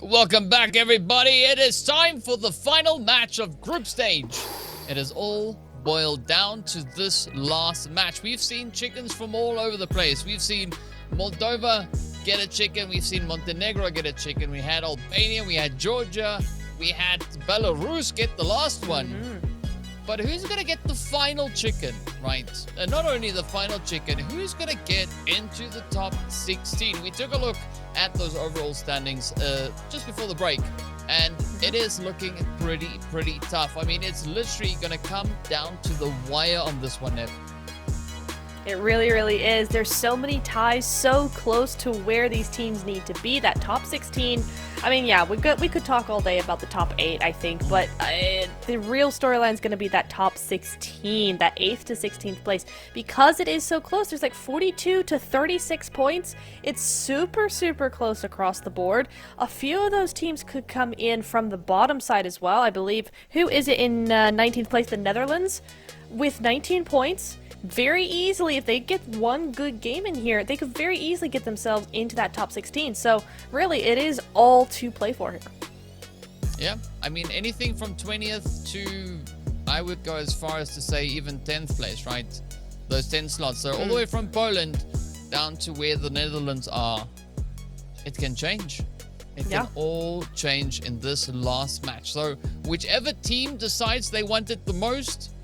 Welcome back, everybody. It is time for the final match of group stage. It is all boiled down to this last match. We've seen chickens from all over the place. We've seen Moldova get a chicken. We've seen Montenegro get a chicken. We had Albania. We had Georgia. We had Belarus get the last one. But who's going to get the final chicken, right? And not only the final chicken, who's going to get into the top 16? We took a look at those overall standings just before the break, and it is looking pretty tough. I mean, it's literally going to come down to the wire on this one, Nev. It really is. There's so many ties so close to where these teams need to be. That top 16, I mean, yeah, we could talk all day about the top 8, I think, but the real storyline is going to be that top 16, that 8th to 16th place. Because it is so close, there's like 42 to 36 points. It's super close across the board. A few of those teams could come in from the bottom side as well. I believe, who is it in 19th place? The Netherlands with 19 points. Very easily, if they get one good game in here, they could very easily get themselves into that top 16. So really, it is all to play for here. Yeah, I mean, anything from 20th to, I would go as far as to say even 10th place, right? Those 10 slots. So all the way from Poland down to where the Netherlands are, it can change. It can all change in this last match. So whichever team decides they want it the most,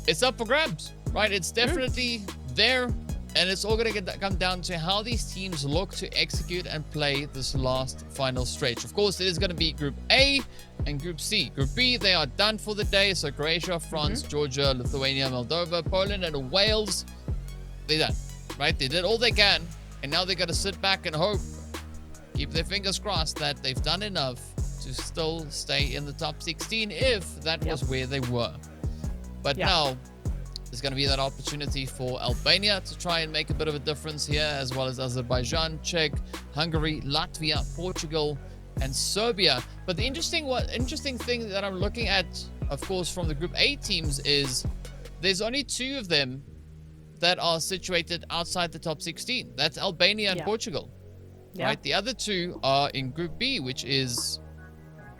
it's up for grabs. Right, it's definitely there, and it's all going to come down to how these teams look to execute and play this last final stretch. Of course, it is going to be Group A and Group C. Group B, they are done for the day. So Croatia, France, Georgia, Lithuania, Moldova, Poland, and Wales, they're done. Right, they did all they can, and now they got to sit back and hope, keep their fingers crossed that they've done enough to still stay in the top 16 if that was where they were. But now, there's going to be that opportunity for Albania to try and make a bit of a difference here, as well as Azerbaijan, Czech, Hungary, Latvia, Portugal, and Serbia. But the interesting thing that I'm looking at, of course, from the Group A teams is there's only 2 of them that are situated outside the top 16. That's Albania and Portugal. Right? The other 2 are in Group B, which is,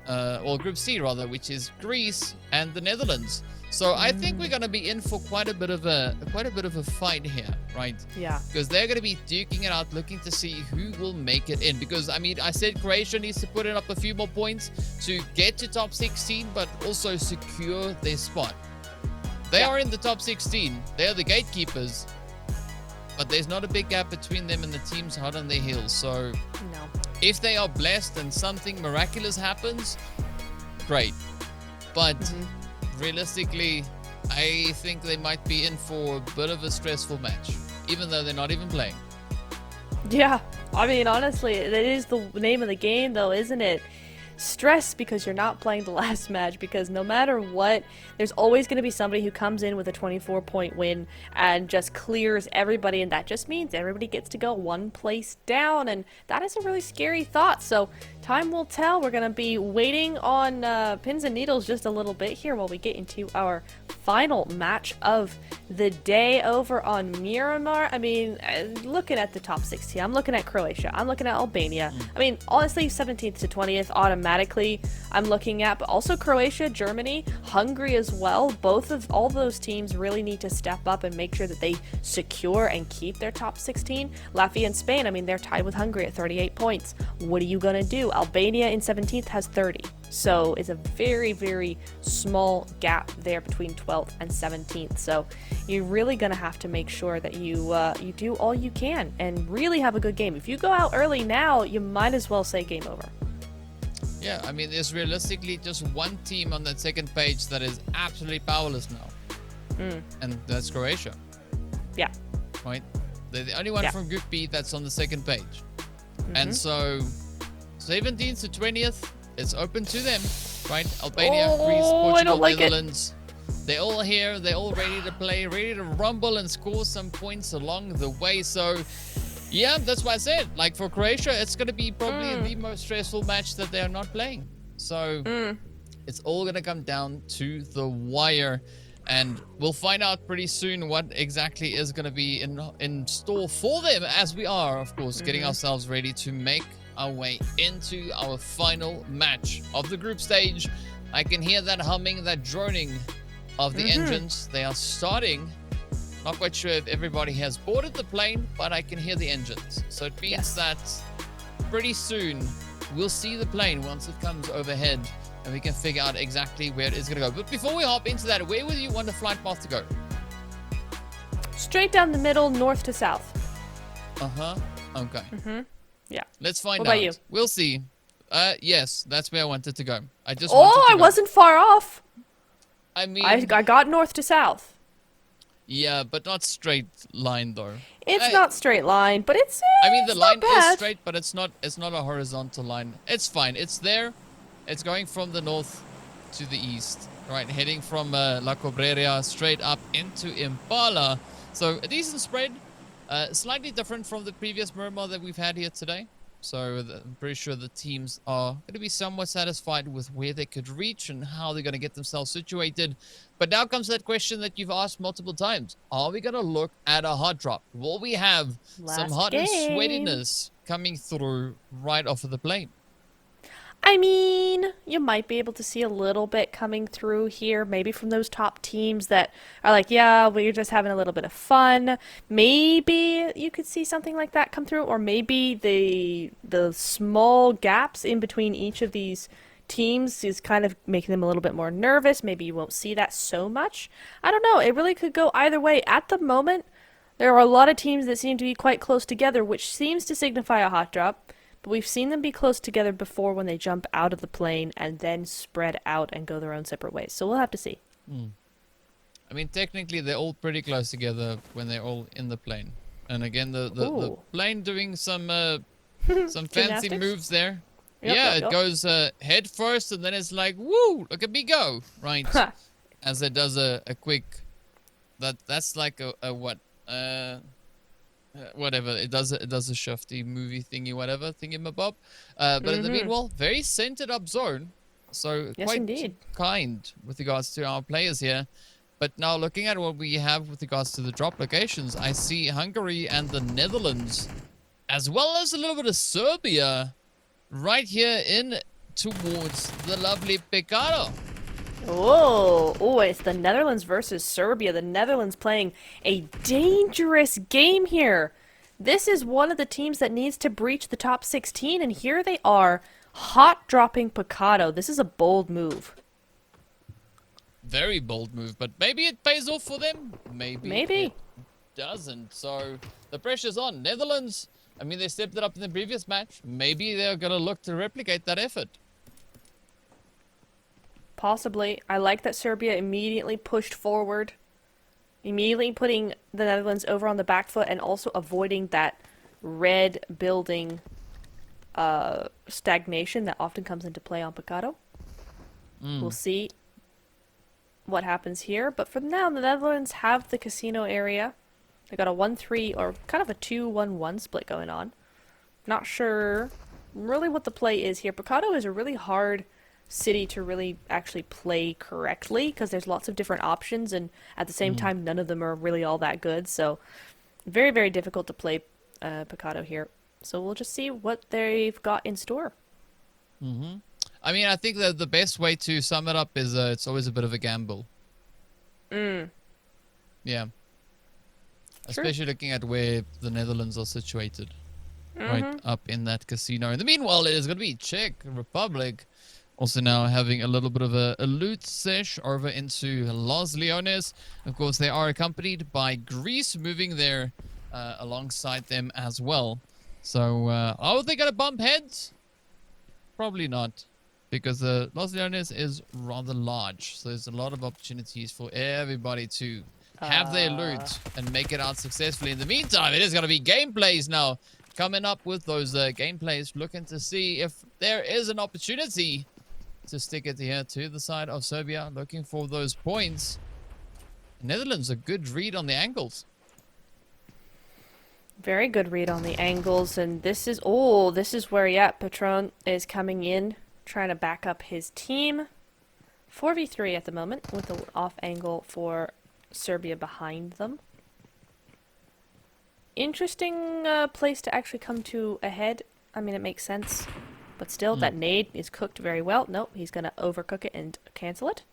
Group C rather, which is Greece and the Netherlands. So I think we're going to be in for quite a bit of a fight here, right? Yeah. Because they're going to be duking it out, looking to see who will make it in. Because, I mean, I said Croatia needs to put in up a few more points to get to top 16, but also secure their spot. They are in the top 16. They are the gatekeepers. But there's not a big gap between them and the teams hot on their heels. So if they are blessed and something miraculous happens, great. But realistically, I think they might be in for a bit of a stressful match, even though they're not even playing. Yeah, I mean, honestly, it is the name of the game, though, isn't it? Stress because you're not playing the last match, because no matter what, there's always going to be somebody who comes in with a 24-point win and just clears everybody, and that just means everybody gets to go one place down, and that is a really scary thought. So time will tell. We're going to be waiting on pins and needles just a little bit here while we get into our final match of the day over on Miramar. I mean, looking at the top 16, I'm looking at Croatia, I'm looking at Albania. I mean, honestly, 17th to 20th automatically I'm looking at, but also Croatia, Germany, Hungary as well. All those teams really need to step up and make sure that they secure and keep their top 16. Latvia and Spain, I mean, they're tied with Hungary at 38 points. What are you going to do? Albania in 17th has 30. So it's a very small gap there between 12th and 17th. So you're really going to have to make sure that you do all you can and really have a good game. If you go out early now, you might as well say game over. Yeah, I mean, there's realistically just one team on that second page that is absolutely powerless now. And that's Croatia. Yeah. Right? They're the only one from Group B that's on the second page. And so 17th to 20th, it's open to them, right? Albania, Greece, Portugal, Netherlands. They're all here. They're all ready to play, ready to rumble and score some points along the way. So, yeah, that's why I said, like, for Croatia, it's going to be probably the most stressful match that they are not playing. So, it's all going to come down to the wire. And we'll find out pretty soon what exactly is going to be in store for them, as we are, of course, getting ourselves ready to make our way into our final match of the group stage. I can hear that humming, that droning of the engines. They are starting. Not quite sure if everybody has boarded the plane, but I can hear the engines. So it means that pretty soon we'll see the plane once it comes overhead, and we can figure out exactly where it is going to go. But before we hop into that, where would you want the flight path to go? Straight down the middle, north to south. Okay. Yeah. Let's find What out. about you? We'll see. Yes, that's where I wanted to go. I just I wasn't far off. I mean, I got north to south. yeah, but not straight line though. It's not straight line, but it's. I mean, the it's line not bad. is straight, but it's not a horizontal line. It's fine. It's there. It's going from the north to the east, right? Heading from La Cobreria straight up into Impala. So a decent spread. Slightly different from the previous Miramar that we've had here today. So I'm pretty sure the teams are going to be somewhat satisfied with where they could reach and how they're going to get themselves situated. But now comes that question that you've asked multiple times. Are we going to look at a hot drop? Will we have some hot and sweatiness coming through right off of the plane? I mean, you might be able to see a little bit coming through here, maybe from those top teams that are like, yeah, we're just having a little bit of fun. Maybe you could see something like that come through, or maybe the small gaps in between each of these teams is kind of making them a little bit more nervous. Maybe you won't see that so much. I don't know. It really could go either way. At the moment, there are a lot of teams that seem to be quite close together, which seems to signify a hot drop. But we've seen them be close together before when they jump out of the plane and then spread out and go their own separate ways. So we'll have to see. I mean, technically, they're all pretty close together when they're all in the plane. And again, the plane doing some fancy moves there. It goes head first, and then it's like, woo, look at me go, right? As it does a quick, that's like a what? Whatever, it does a shifty movie thingy, whatever, thingamabob. But in the meanwhile, very centered up zone. So quite kind with regards to our players here. But now looking at what we have with regards to the drop locations, I see Hungary and the Netherlands, as well as a little bit of Serbia, right here in towards the lovely Pecado. Oh, it's the Netherlands versus Serbia. The Netherlands playing a dangerous game here. This is one of the teams that needs to breach the top 16, and here they are, hot dropping Pecado. This is a bold move. Very bold move, but maybe it pays off for them. Maybe it doesn't. So the pressure's on. Netherlands, I mean, they stepped it up in the previous match. Maybe they're going to look to replicate that effort. Possibly. I like that Serbia immediately pushed forward, immediately putting the Netherlands over on the back foot and also avoiding that red building stagnation that often comes into play on Pecado. We'll see what happens here, but for now, the Netherlands have the casino area. They got a 1-3 or kind of a 2-1-1 split going on. Not sure really what the play is here. Pecado is a really hard city to really actually play correctly because there's lots of different options, and at the same time none of them are really all that good, so very, very difficult to play Pecado here. So we'll just see what they've got in store. I mean, I think that the best way to sum it up is it's always a bit of a gamble. Yeah, especially looking at where the Netherlands are situated, right up in that casino. In the meanwhile, it is going to be Czech Republic also now having a little bit of a loot sesh over into Los Leones. Of course, they are accompanied by Greece moving there alongside them as well. So, are they going to bump heads? Probably not, because Los Leones is rather large. So there's a lot of opportunities for everybody to have their loot and make it out successfully. In the meantime, it is going to be gameplays now. Coming up with those gameplays, looking to see if there is an opportunity to stick it here to the side of Serbia, looking for those points. Netherlands, a good read on the angles. Very good read on the angles, and this is where, Patron is coming in, trying to back up his team. 4v3 at the moment, with the off angle for Serbia behind them. Interesting place to actually come to a head. I mean, it makes sense. But still, that nade is cooked very well. Nope, he's going to overcook it and cancel it.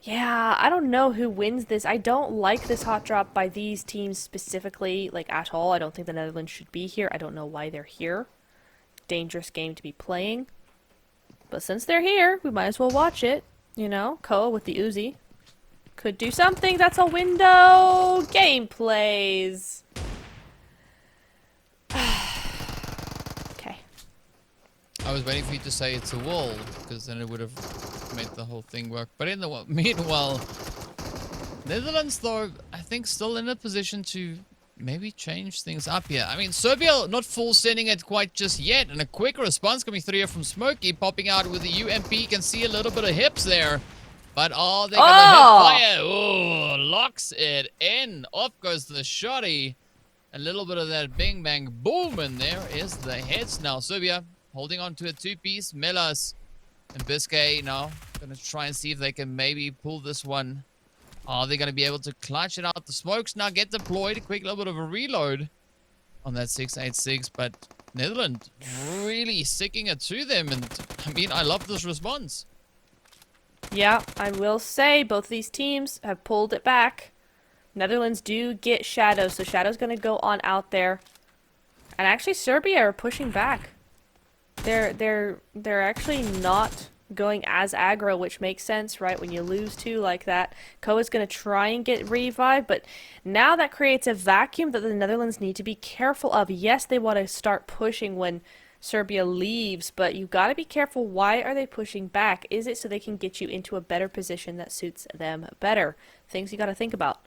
Yeah, I don't know who wins this. I don't like this hot drop by these teams specifically, like, at all. I don't think the Netherlands should be here. I don't know why they're here. Dangerous game to be playing. But since they're here, we might as well watch it. You know, Koa with the Uzi. Could do something. That's a window. Gameplays. Okay. I was waiting for you to say it's a wall, because then it would have made the whole thing work. But in the meanwhile, Netherlands, though, I think still in a position to maybe change things up here. I mean, Serbia not full sending it quite just yet, and a quick response coming through here from Smokey, popping out with the UMP. Can see a little bit of hips there. But are they going to hit fire? Oh, locks it in. Off goes the shotty. A little bit of that bing bang boom, and there is the heads now. Serbia holding on to a two-piece. Melas and Biscay now going to try and see if they can maybe pull this one. Are they going to be able to clutch it out? The smokes now get deployed. A quick little bit of a reload on that 686, but Netherlands really sticking it to them. And I mean, I love this response. Yeah, I will say both these teams have pulled it back. Netherlands do get Shadow, so Shadow's going to go on out there. And actually Serbia are pushing back. They're actually not going as aggro, which makes sense, right? When you lose two like that, Koa's going to try and get revived, but now that creates a vacuum that the Netherlands need to be careful of. Yes, they want to start pushing when Serbia leaves, but you got to be careful. Why are they pushing back? Is it so they can get you into a better position that suits them better? Things you got to think about.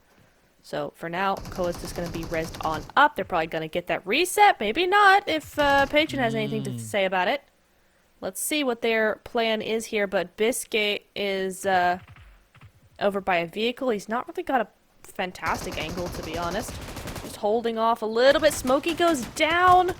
So for now, Koa's just going to be rezzed on up. They're probably going to get that reset. Maybe not if Patron has anything to say about it. Let's see what their plan is here, but Biscay is over by a vehicle. He's not really got a fantastic angle, to be honest. Just holding off a little bit. Smokey goes down.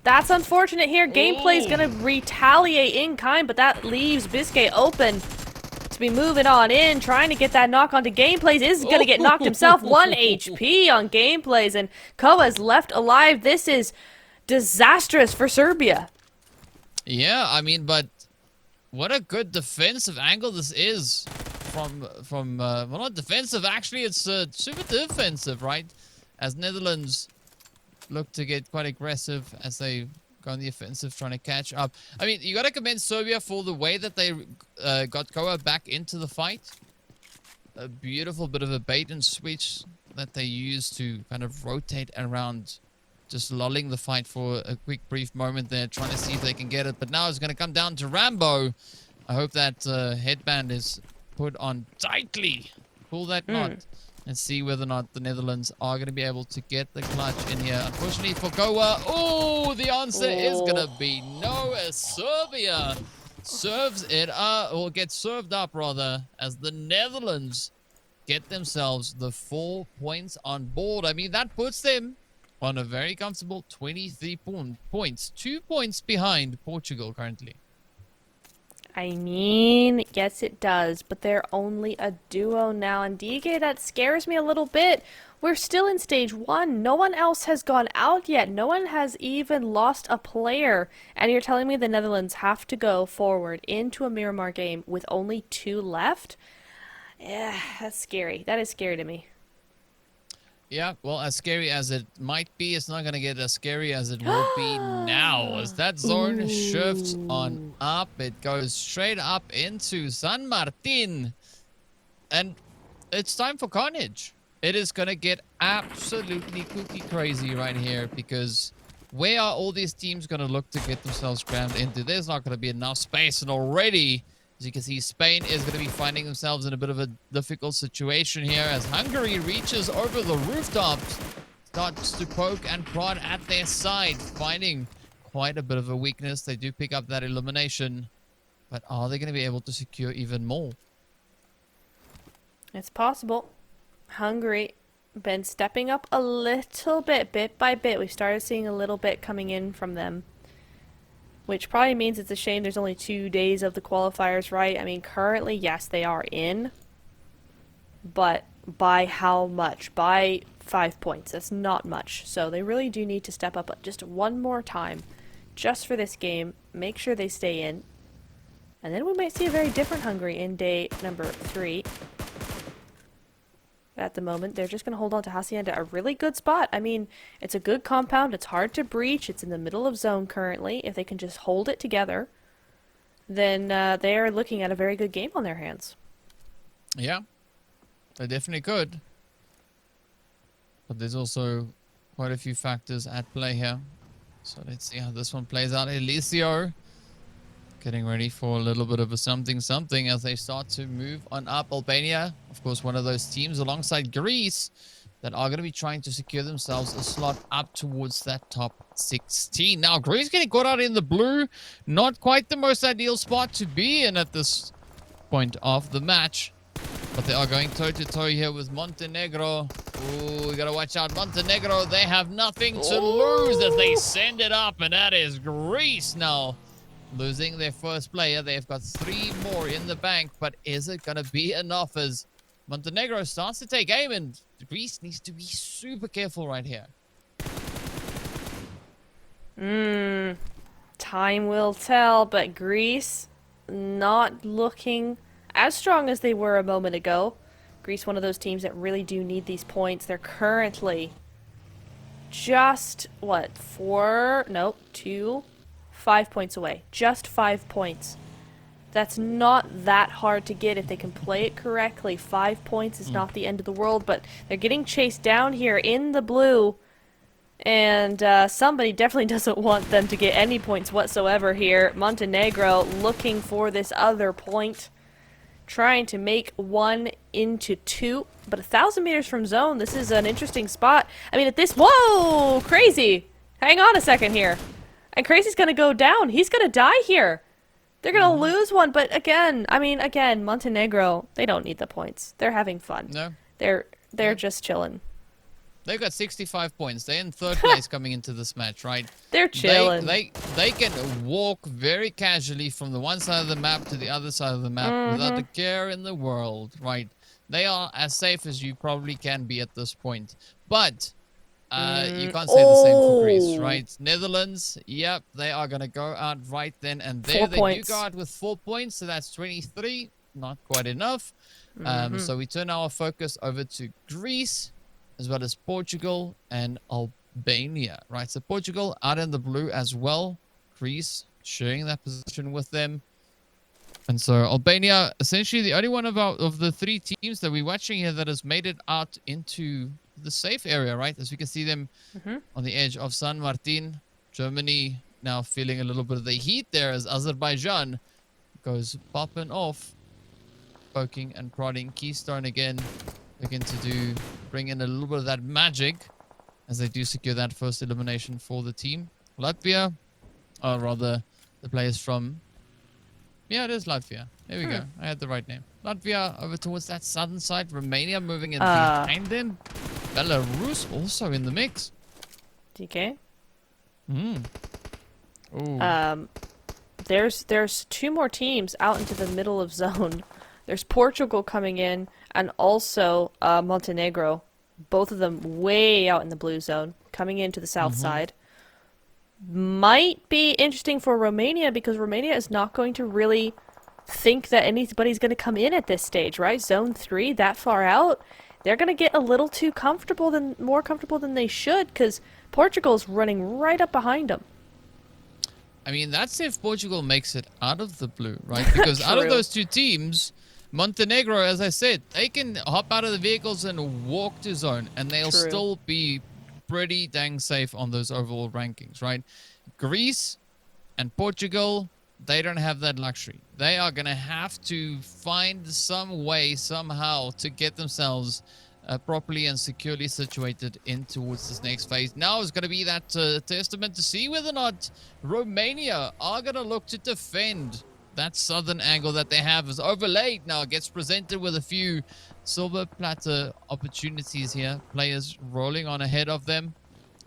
That's unfortunate here. Gameplay's gonna retaliate in kind, but that leaves Biscay open to be moving on in, trying to get that knock onto Gameplays. Is gonna get knocked himself. 1 HP on Gameplays, and Koa's left alive. This is disastrous for Serbia. Yeah, I mean, but what a good defensive angle this is from well, not defensive, actually, it's super defensive, right? As Netherlands look to get quite aggressive as they go on the offensive, trying to catch up. I mean, you got to commend Serbia for the way that they got Koa back into the fight. A beautiful bit of a bait and switch that they used to kind of rotate around, just lulling the fight for a quick brief moment there, trying to see if they can get it. But now it's going to come down to Rambo. I hope that headband is put on tightly. Pull that knot and see whether or not the Netherlands are going to be able to get the clutch in here. Unfortunately for Koa, oh, the answer is going to be no, as Serbia serves it up, or gets served up rather, as the Netherlands get themselves the 4 points on board. I mean, that puts them on a very comfortable 23 points. 2 points behind Portugal currently. I mean, yes it does, but they're only a duo now, and DK, that scares me a little bit. We're still in stage 1. No one else has gone out yet. No one has even lost a player, and you're telling me the Netherlands have to go forward into a Miramar game with only 2 left? Yeah, that's scary. That is scary to me. Yeah, well, as scary as it might be, it's not going to get as scary as it will be now. As that zone shifts on up, it goes straight up into San Martin. And it's time for carnage. It is going to get absolutely cookie crazy right here, because where are all these teams going to look to get themselves crammed into? There's not going to be enough space, and already, as you can see, Spain is going to be finding themselves in a bit of a difficult situation here as Hungary reaches over the rooftops, starts to poke and prod at their side, finding quite a bit of a weakness. They do pick up that elimination, but are they going to be able to secure even more? It's possible. Hungary been stepping up a little bit by bit. We started seeing a little bit coming in from them, which probably means it's a shame there's only 2 days of the qualifiers, right? I mean, currently, yes, they are in, but by how much? By 5 points. That's not much. So they really do need to step up just one more time, just for this game. Make sure they stay in. And then we might see a very different Hungary in day number 3. At the moment, they're just going to hold on to Hacienda, a really good spot. I mean, it's a good compound. It's hard to breach. It's in the middle of zone currently. If they can just hold it together, then they are looking at a very good game on their hands. Yeah, they definitely could. But there's also quite a few factors at play here. So let's see how this one plays out. Eliseo getting ready for a little bit of a something as they start to move on up. Albania, of course, one of those teams alongside Greece that are going to be trying to secure themselves a slot up towards that top 16. Now, Greece getting caught out in the blue. Not quite the most ideal spot to be in at this point of the match. But they are going toe-to-toe here with Montenegro. Ooh, we got to watch out. Montenegro, they have nothing to lose as they send it up. And that is Greece now. Losing their first player. They've got 3 more in the bank. But is it going to be enough as Montenegro starts to take aim? And Greece needs to be super careful right here. Time will tell. But Greece not looking as strong as they were a moment ago. Greece, one of those teams that really do need these points. They're currently just, what, 5 points away. Just 5 points. That's not that hard to get if they can play it correctly. 5 points is not the end of the world, but they're getting chased down here in the blue. And somebody definitely doesn't want them to get any points whatsoever here. Montenegro looking for this other point. Trying to make 1 into 2. But 1,000 meters from zone, this is an interesting spot. I mean, at this... Whoa! Crazy! Hang on a second here. And Crazy's gonna go down. He's gonna die here. They're gonna lose one, but again, Montenegro, they don't need the points. They're having fun. No. They're just chilling. They've got 65 points. They're in 3rd place coming into this match, right? They're chilling. They can walk very casually from the one side of the map to the other side of the map without a care in the world, right? They are as safe as you probably can be at this point. But you can't say the same for Greece, right? Netherlands, yep, they are going to go out right then and there. 4 They points. do go out with 4 points, so that's 23. Not quite enough. So we turn our focus over to Greece, as well as Portugal and Albania, right? So Portugal out in the blue as well. Greece sharing that position with them. And so Albania, essentially the only one of the 3 teams that we're watching here that has made it out into the safe area, right? As we can see them on the edge of San Martin. Germany now feeling a little bit of the heat there as Azerbaijan goes popping off, poking and prodding. Keystone again looking to bring in a little bit of that magic as they do secure that first elimination for the team. Latvia, or rather the players from, yeah, it is Latvia. There we go. I had the right name. Latvia over towards that southern side. Romania moving in behind them. Belarus also in the mix. DK? Ooh. There's 2 more teams out into the middle of zone. There's Portugal coming in, and also Montenegro. Both of them way out in the blue zone, coming into the south side. Might be interesting for Romania, because Romania is not going to really think that anybody's going to come in at this stage, right? Zone 3, that far out. They're going to get a little too comfortable, more comfortable than they should, because Portugal's running right up behind them. I mean, that's if Portugal makes it out of the blue, right? Because out of those 2 teams, Montenegro, as I said, they can hop out of the vehicles and walk to zone, and they'll still be pretty dang safe on those overall rankings, right? Greece and Portugal, they don't have that luxury. They are going to have to find some way, somehow, to get themselves properly and securely situated in towards this next phase. Now is going to be that testament to see whether or not Romania are going to look to defend that southern angle that they have. Is overlaid now, gets presented with a few silver platter opportunities here. Players rolling on ahead of them.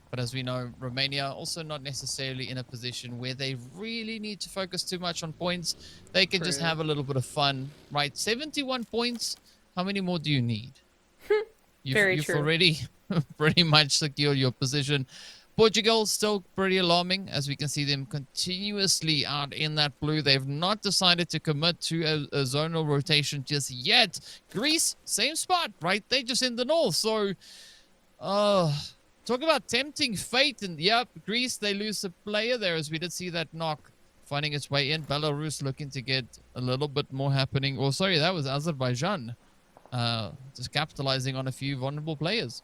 But as we know, Romania also not necessarily in a position where they really need to focus too much on points. They can just have a little bit of fun, right? 71 points. How many more do you need? You've already pretty much secured your position. Portugal still pretty alarming, as we can see them continuously out in that blue. They've not decided to commit to a zonal rotation just yet. Greece, same spot, right? They just in the north. So, talk about tempting fate. And yep, Greece, they lose a player there, as we did see that knock finding its way in. Belarus looking to get a little bit more happening. Oh, sorry, that was Azerbaijan. Just capitalizing on a few vulnerable players.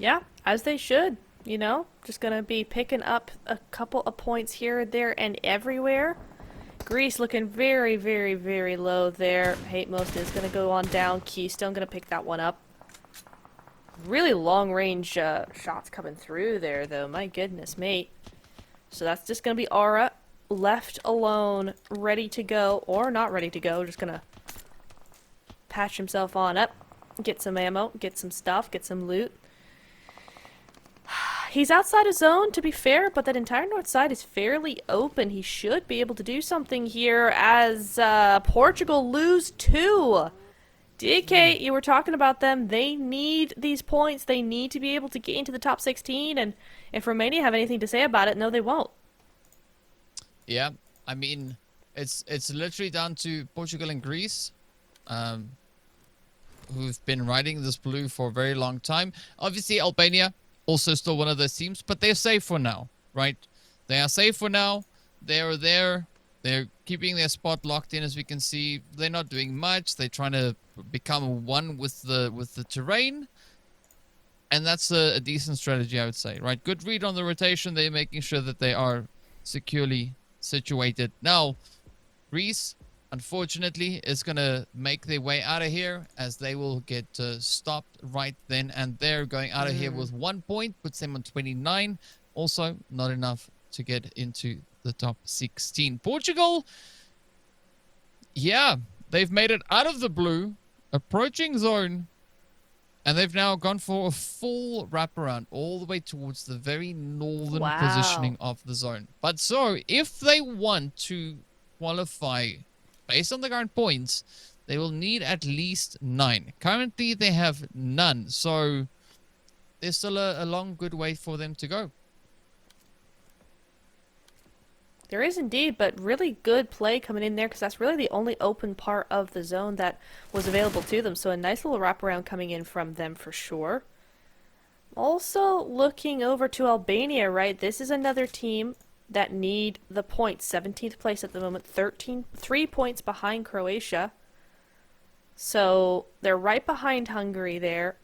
Yeah, as they should, you know? Just gonna be picking up a couple of points here, there, and everywhere. Greece looking very, very, very low there. Hate Most is gonna go on down. Keystone gonna pick that one up. Really long range shots coming through there, though. My goodness, mate. So that's just gonna be Aura left alone, ready to go, or not ready to go. Just gonna patch himself on up, get some ammo, get some stuff, get some loot. He's outside his zone, to be fair, but that entire north side is fairly open. He should be able to do something here as Portugal lose 2. DK, you were talking about them. They need these points. They need to be able to get into the top 16, and if Romania have anything to say about it, no, they won't. Yeah, I mean, it's literally down to Portugal and Greece, who've been riding this blue for a very long time. Obviously, Albania also still one of those teams, but they're safe for now, right? They are safe for now. They're there. They're keeping their spot locked in, as we can see. They're not doing much. They're trying to become one with the terrain, and that's a decent strategy, I would say, right? Good read on the rotation. They're making sure that they are securely situated. Now, Greece, unfortunately, is going to make their way out of here, as they will get stopped right then and there. Going out of here with 1 point puts them on 29. Also, not enough to get into the top 16. Portugal, yeah, they've made it out of the blue, approaching zone, and they've now gone for a full wraparound all the way towards the very northern positioning of the zone. But so, if they want to qualify based on the current points, they will need at least 9. Currently, they have none. So, there's still a long, good way for them to go. There is indeed, but really good play coming in there, because that's really the only open part of the zone that was available to them. So a nice little wraparound coming in from them for sure. Also looking over to Albania, right? This is another team that need the points. 17th place at the moment, 3 points behind Croatia. So they're right behind Hungary there.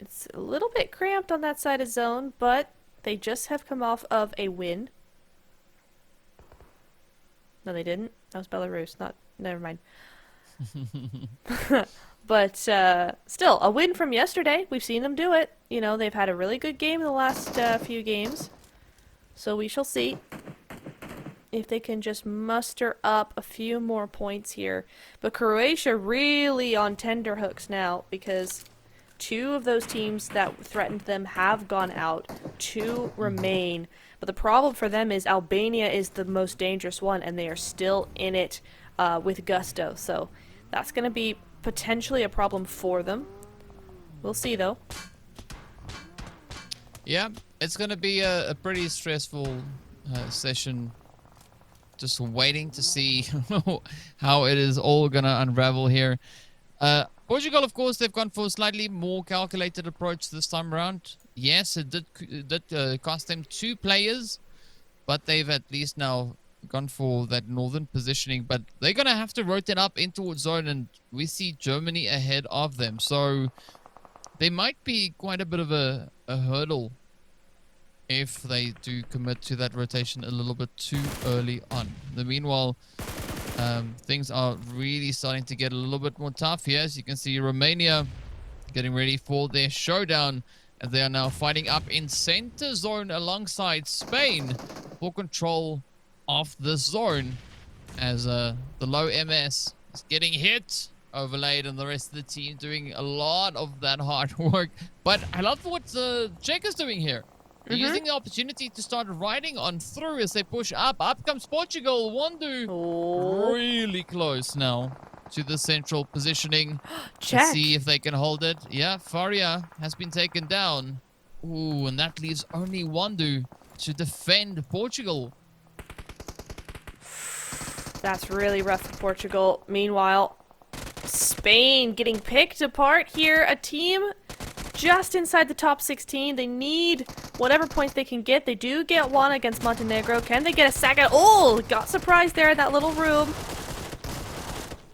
It's a little bit cramped on that side of zone, but they just have come off of a win. No, they didn't. That was Belarus. Never mind. But still, a win from yesterday. We've seen them do it. You know, they've had a really good game in the last few games. So we shall see if they can just muster up a few more points here. But Croatia really on tenterhooks now, because 2 of those teams that threatened them have gone out. 2 remain. But the problem for them is Albania is the most dangerous one, and they are still in it with gusto. So that's going to be potentially a problem for them. We'll see, though. Yeah, it's going to be a pretty stressful session. Just waiting to see how it is all going to unravel here. Portugal, of course, they've gone for a slightly more calculated approach this time around. Yes, it did cost them 2 players, but they've at least now gone for that northern positioning. But they're going to have to rotate up in towards zone, and we see Germany ahead of them. So there might be quite a bit of a hurdle if they do commit to that rotation a little bit too early on. In the meanwhile, things are really starting to get a little bit more tough here. As you can see, Romania getting ready for their showdown, and they are now fighting up in center zone alongside Spain for control of the zone, as the low MS is getting hit, overlaid, and the rest of the team doing a lot of that hard work. But I love what Czech is doing here. Using the opportunity to start riding on through as they push up. Up comes Portugal. Wondu really close now. to the central positioning. Check. Let's see if they can hold it. Yeah, Faria has been taken down. Ooh, and that leaves only Wandu to defend Portugal. That's really rough for Portugal. Meanwhile, Spain getting picked apart here. A team just inside the top 16. They need whatever points they can get. They do get one against Montenegro. Can they get a second? Oh, got surprised there in that little room.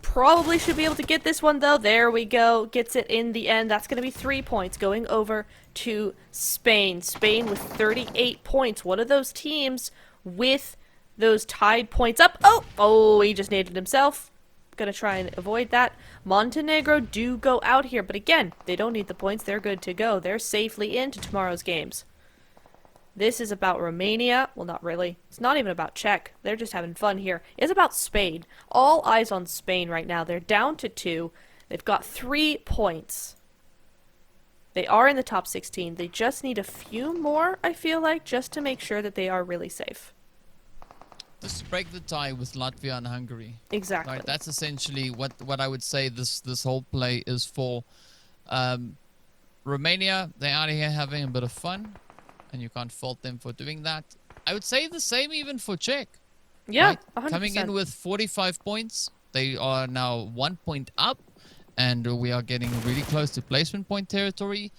Probably should be able to get this one, though. There we go. Gets it in the end. That's going to be 3 points going over to Spain. Spain with 38 points. One of those teams with those tied points up. Oh, he just naded himself. Gonna try and avoid that. Montenegro do go out here, but again, they don't need the points. They're good to go. They're safely into tomorrow's games. This is about Romania. Well, not really. It's not even about Czech. They're just having fun here. It's about Spain. All eyes on Spain right now. They're down to 2. They've got 3 points. They are in the top 16. They just need a few more, I feel like, just to make sure that they are really safe. Just to break the tie with Latvia and Hungary. Exactly. Right, that's essentially what I would say this whole play is for. Romania, they're out here having a bit of fun, and you can't fault them for doing that. I would say the same even for Czech. Yeah, right? 100%. Coming in with 45 points. They are now 1 point up, and we are getting really close to placement point territory.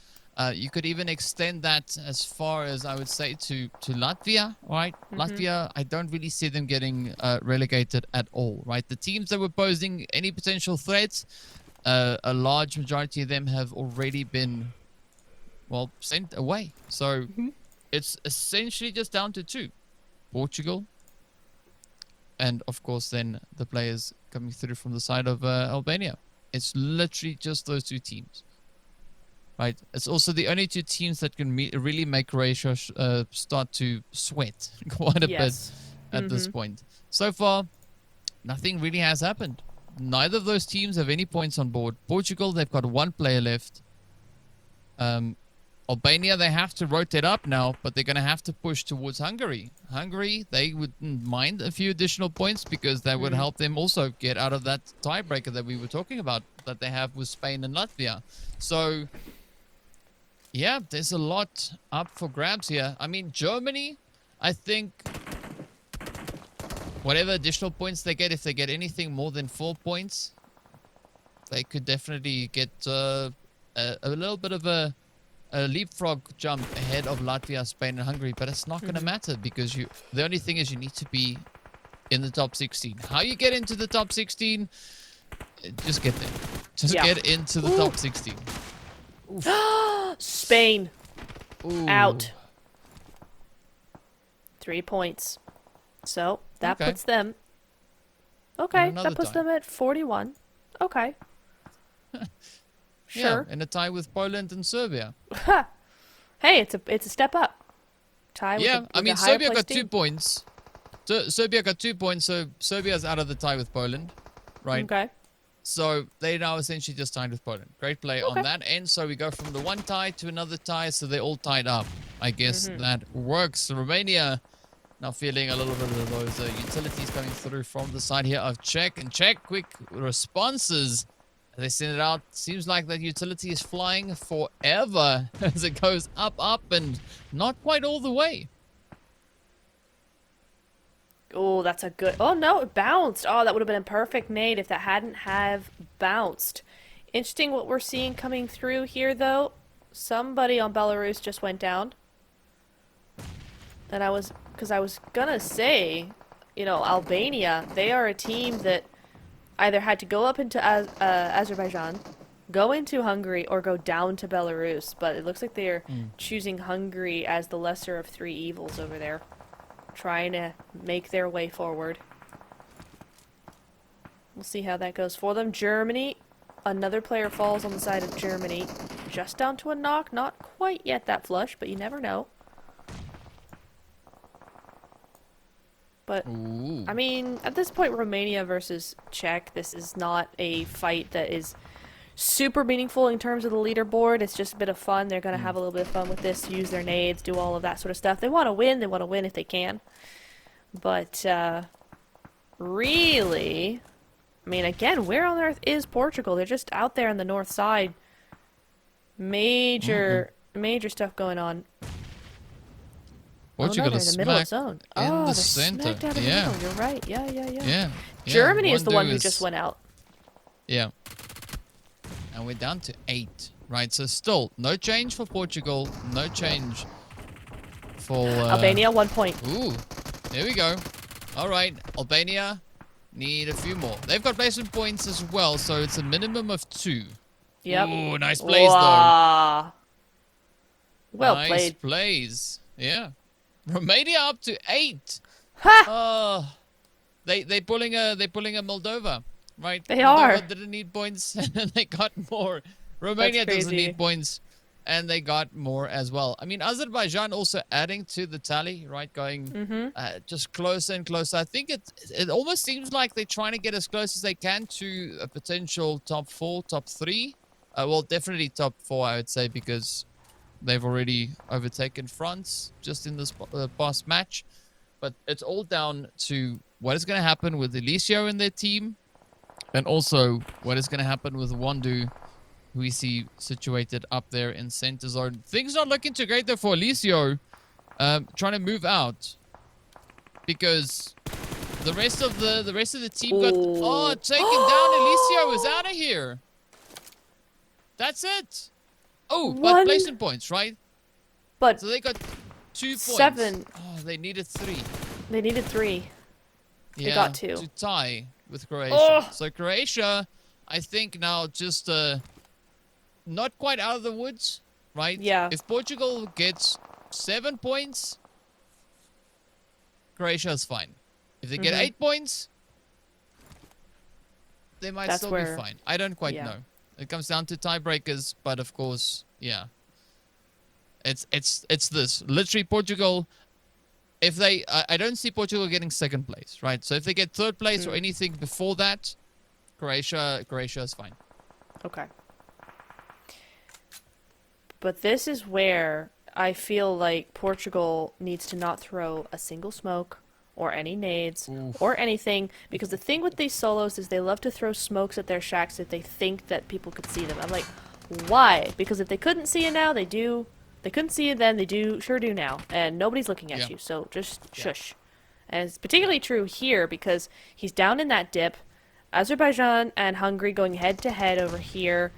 You could even extend that as far as, I would say, to Latvia, right? Latvia, I don't really see them getting relegated at all, right? The teams that were posing any potential threats, a large majority of them have already been, well, sent away. So it's essentially just down to 2. Portugal, and of course then the players coming through from the side of Albania. It's literally just those 2 teams. Right. It's also the only 2 teams that can really make Croatia start to sweat quite a bit at this point. So far, nothing really has happened. Neither of those teams have any points on board. Portugal, they've got 1 player left. Albania, they have to rotate up now, but they're going to have to push towards Hungary. Hungary, they wouldn't mind a few additional points because that would help them also get out of that tiebreaker that we were talking about that they have with Spain and Latvia. So yeah, there's a lot up for grabs here. I mean, Germany, I think whatever additional points they get, if they get anything more than 4 points, they could definitely get a little bit of a leapfrog jump ahead of Latvia, Spain, and Hungary. But it's not going to matter because the only thing is you need to be in the top 16. How you get into the top 16, just get there. Just get into the top 16. Spain. Ooh. Out. 3 points. So, that puts them... Okay, that puts them at 41. Okay. Sure. Yeah, in a tie with Poland and Serbia. Hey, it's a step up. Tie with yeah, I mean, Serbia got 2 points. Serbia got 2 points, so Serbia's out of the tie with Poland. Right? Okay. So they now essentially just tied with Poland. Great play on that end. So we go from the 1 tie to another tie, so they're all tied up. I guess that works. Romania now feeling a little bit of those utilities coming through from the side here of Czech. And Czech, quick responses. They send it out. Seems like that utility is flying forever as it goes up, and not quite all the way. Oh, that's a good... Oh, no, it bounced. Oh, that would have been a perfect nade if that hadn't have bounced. Interesting what we're seeing coming through here, though. Somebody on Belarus just went down. And I was gonna say, you know, Albania, they are a team that either had to go up into Azerbaijan, go into Hungary, or go down to Belarus. But it looks like they're choosing Hungary as the lesser of 3 evils over there. Trying to make their way forward. We'll see how that goes for them. Germany, another player falls on the side of Germany. Just down to a knock. Not quite yet that flush, but you never know. But, I mean, at this point, Romania versus Czech, this is not a fight that is super meaningful in terms of the leaderboard. It's just a bit of fun. They're going to have a little bit of fun with this, use their nades, do all of that sort of stuff. They want to win. They want to win if they can. But really, I mean, again, where on earth is Portugal? They're just out there on the north side. Major stuff going on. Portugal oh no, they're in is the middle of smack zone. in Oh, the they're center. smack down in the middle. You're right. Yeah. Germany is the one who just went out. Yeah. And we're down to 8. Right, so still no change for Portugal. No change for... Albania, 1 point. Ooh, there we go. All right, Albania need a few more. They've got placement points as well, so it's a minimum of 2. Yep. Ooh, nice plays, though. Well nice played. plays. Yeah. Romania up to 8. Ha! They're pulling a Moldova, right? They Moldova are. didn't need points and they got more. Romania doesn't need points and they got more as well. I mean, Azerbaijan also adding to the tally, right? Going just closer and closer. I think it almost seems like they're trying to get as close as they can to a potential top 4, top 3. Well, definitely top 4, I would say, because they've already overtaken France just in this past match. But it's all down to what is going to happen with Elisio in their team, and also what is going to happen with Wandu, who we see situated up there in center zone. Things not looking too great though for Elisio, trying to move out because the rest of the team got taken down. Elisio is out of here. That's it. Oh, but placement points, right? But so they got 2 points. 7. Oh, they needed 3. They needed 3. Yeah, they got 2 to tie with Croatia. So Croatia, I think now just not quite out of the woods, right? Yeah. If Portugal gets 7 points, Croatia is fine. If they get 8 points, they might still be fine. I don't quite know. It comes down to tiebreakers, but of course, yeah. It's this. Literally Portugal, if they I don't see Portugal getting 2nd place, right? So if they get 3rd place or anything before that, Croatia is fine. Okay. But this is where I feel like Portugal needs to not throw a single smoke or any nades or anything, because the thing with these solos is they love to throw smokes at their shacks if they think that people could see them. I'm like, why? Because if they couldn't see you now, they do. They couldn't see you then, they sure do now. And nobody's looking at you, so just shush. And it's particularly true here because he's down in that dip. Azerbaijan and Hungary going head-to-head over here.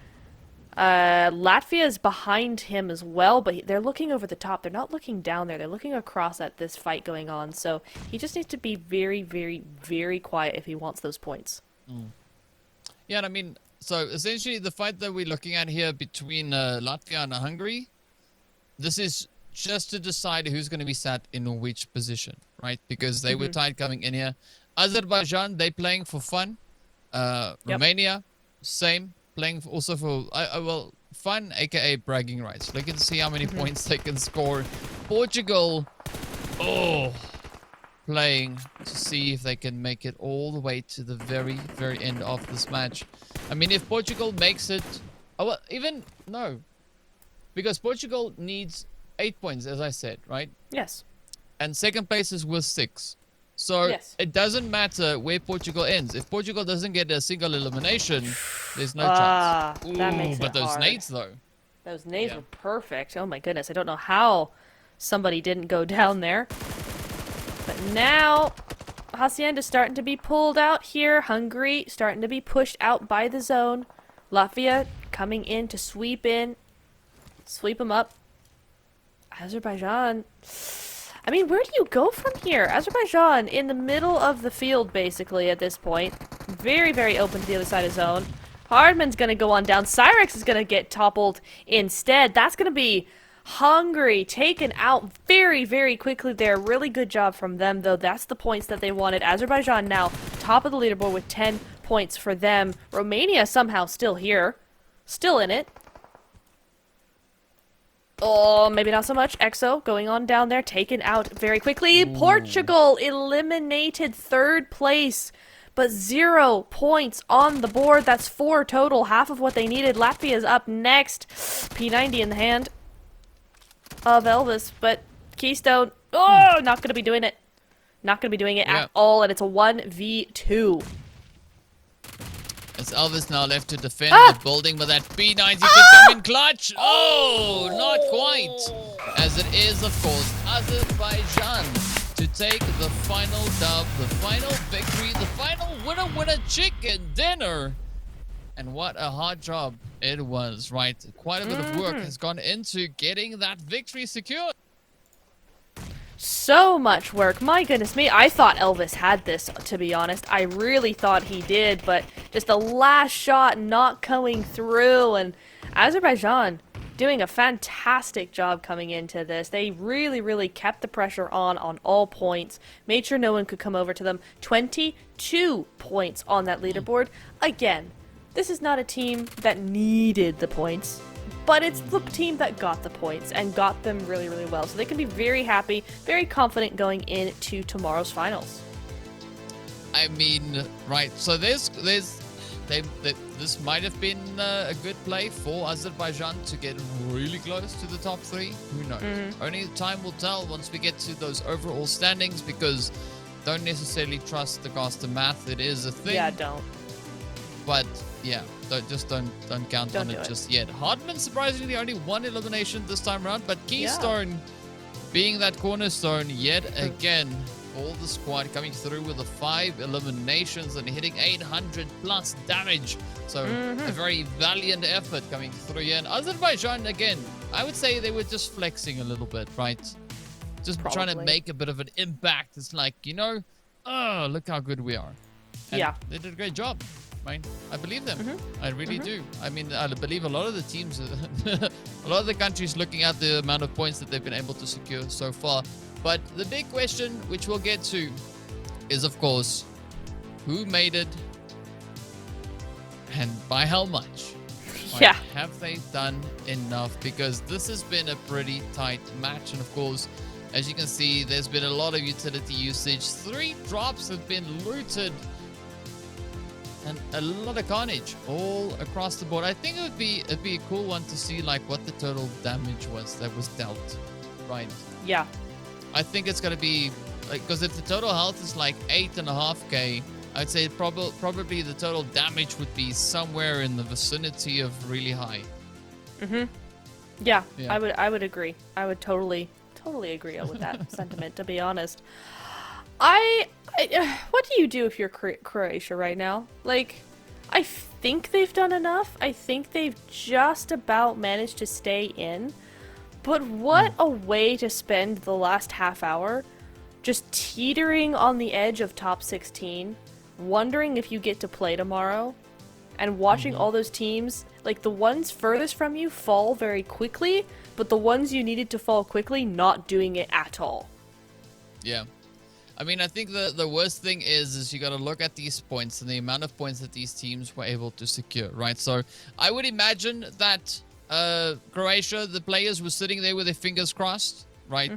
Latvia is behind him as well, but they're looking over the top. They're not looking down there. They're looking across at this fight going on. So he just needs to be very, very, very quiet if he wants those points. Yeah, and I mean, so essentially the fight that we're looking at here between Latvia and Hungary, this is just to decide who's going to be sat in which position, right? Because they were tied coming in here. Azerbaijan, they playing for fun. Romania, same. Playing also for, well, fun, aka bragging rights. Look and see how many points they can score. Portugal, playing to see if they can make it all the way to the very, very end of this match. I mean, if Portugal makes it, no. Because Portugal needs 8 points, as I said, right? Yes. And 2nd place is with 6. So it doesn't matter where Portugal ends. If Portugal doesn't get a single elimination, there's no chance. That makes it but those hard. nades, though. Those nades were perfect. Oh my goodness. I don't know how somebody didn't go down there. But now, Hacienda's starting to be pulled out here. Hungary starting to be pushed out by the zone. Latvia coming in to sweep in. Sweep them up. Azerbaijan. I mean, where do you go from here? Azerbaijan in the middle of the field, basically, at this point. Very, very open to the other side of zone. Hardman's going to go on down. Cyrex is going to get toppled instead. That's going to be Hungary taken out very, very quickly there. Really good job from them, though. That's the points that they wanted. Azerbaijan now top of the leaderboard with 10 points for them. Romania somehow still here. Still in it. Oh, maybe not so much. EXO going on down there, taken out very quickly. Portugal eliminated 3rd place, but 0 points on the board. That's 4 total, half of what they needed. Latvia's up next. P90 in the hand of Elvis, but Keystone, not going to be doing it. Not going to be doing it at all, and it's a 1v2. It's Elvis now left to defend the building, but that B90 could come in clutch. Oh, not quite. As it is, of course, Azerbaijan to take the final dub, the final victory, the final winner chicken dinner. And what a hard job it was, right? Quite a bit of work has gone into getting that victory secured. So much work. My goodness me. I thought Elvis had this, to be honest. I really thought he did, but just the last shot not coming through. And Azerbaijan doing a fantastic job coming into this. They really, really kept the pressure on all points. Made sure no one could come over to them. 22 points on that leaderboard. Again, this is not a team that needed the points, but it's the team that got the points and got them really, really well. So they can be very happy, very confident going into tomorrow's finals. I mean, right, so this might have been a good play for Azerbaijan to get really close to the top 3. Who knows? Only time will tell once we get to those overall standings, because don't necessarily trust the caster math. It is a thing. Yeah, don't. But yeah, don't count on it just yet. Hardman surprisingly only 1 elimination this time around, but Keystone being that cornerstone yet again. All the squad coming through with the 5 eliminations and hitting 800 plus damage. So a very valiant effort coming through here. And Azerbaijan, again, I would say they were just flexing a little bit, right? Just trying to make a bit of an impact. It's like, you know, oh, look how good we are. And they did a great job. Right? I believe them. I really do. I mean, I believe a lot of the teams, a lot of the countries looking at the amount of points that they've been able to secure so far. But the big question, which we'll get to, is, of course, who made it and by how much? Like, have they done enough? Because this has been a pretty tight match. And, of course, as you can see, there's been a lot of utility usage. 3 drops have been looted. And a lot of carnage all across the board. I think it'd be a cool one to see like what the total damage was that was dealt, right? Yeah. I think it's gonna be like, because if the total health is like 8.5k, I'd say probably the total damage would be somewhere in the vicinity of really high. Yeah. I would agree. I would totally agree with that sentiment, to be honest. What do you do if you're Croatia right now? Like, I think they've done enough. I think they've just about managed to stay in. But what a way to spend the last half hour just teetering on the edge of top 16, wondering if you get to play tomorrow, and watching all those teams, like the ones furthest from you fall very quickly, but the ones you needed to fall quickly not doing it at all. Yeah. I mean, I think the worst thing is you got to look at these points and the amount of points that these teams were able to secure, right? So I would imagine that Croatia, the players were sitting there with their fingers crossed, right?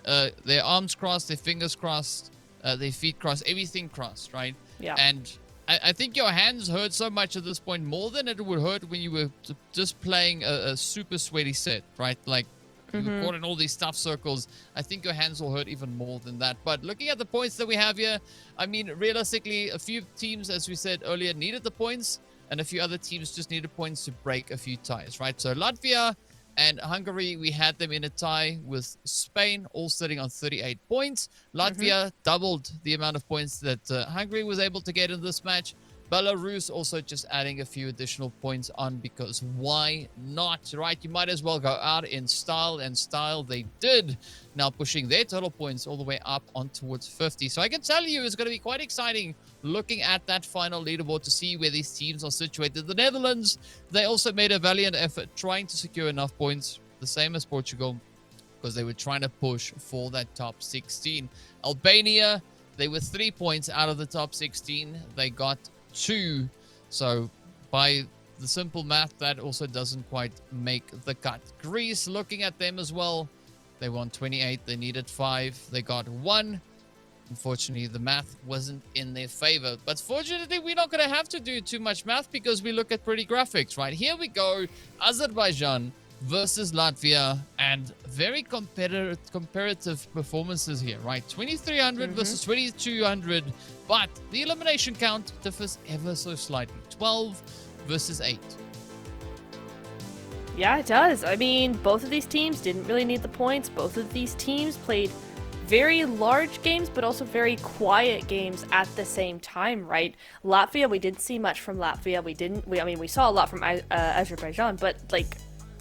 Their arms crossed, their fingers crossed, their feet crossed, everything crossed, right? Yeah. And I think your hands hurt so much at this point, more than it would hurt when you were just playing a super sweaty set, right? Like, you were caught in all these tough circles. I think your hands will hurt even more than that. But looking at the points that we have here, I mean, realistically, a few teams, as we said earlier, needed the points, and a few other teams just needed points to break a few ties, right? So Latvia and Hungary, we had them in a tie with Spain, all sitting on 38 points. Latvia doubled the amount of points that Hungary was able to get in this match. Belarus also just adding a few additional points on, because why not, right? You might as well go out in style, and style they did. Now pushing their total points all the way up on towards 50. So I can tell you it's going to be quite exciting looking at that final leaderboard to see where these teams are situated. The Netherlands, they also made a valiant effort trying to secure enough points, the same as Portugal, because they were trying to push for that top 16. Albania, they were 3 points out of the top 16. They got 2. So by the simple math, that also doesn't quite make the cut. Greece, looking at them as well, they won 28. They needed 5. They got 1. Unfortunately, the math wasn't in their favor. But fortunately, we're not going to have to do too much math, because we look at pretty graphics, right? Here we go. Azerbaijan versus Latvia, and very comparative performances here, right? 2300 versus 2200, but the elimination count differs ever so slightly. 12 versus 8. Yeah, it does. I mean, both of these teams didn't really need the points. Both of these teams played very large games, but also very quiet games at the same time, right? Latvia, we didn't see much from Latvia. We saw a lot from Azerbaijan, but like,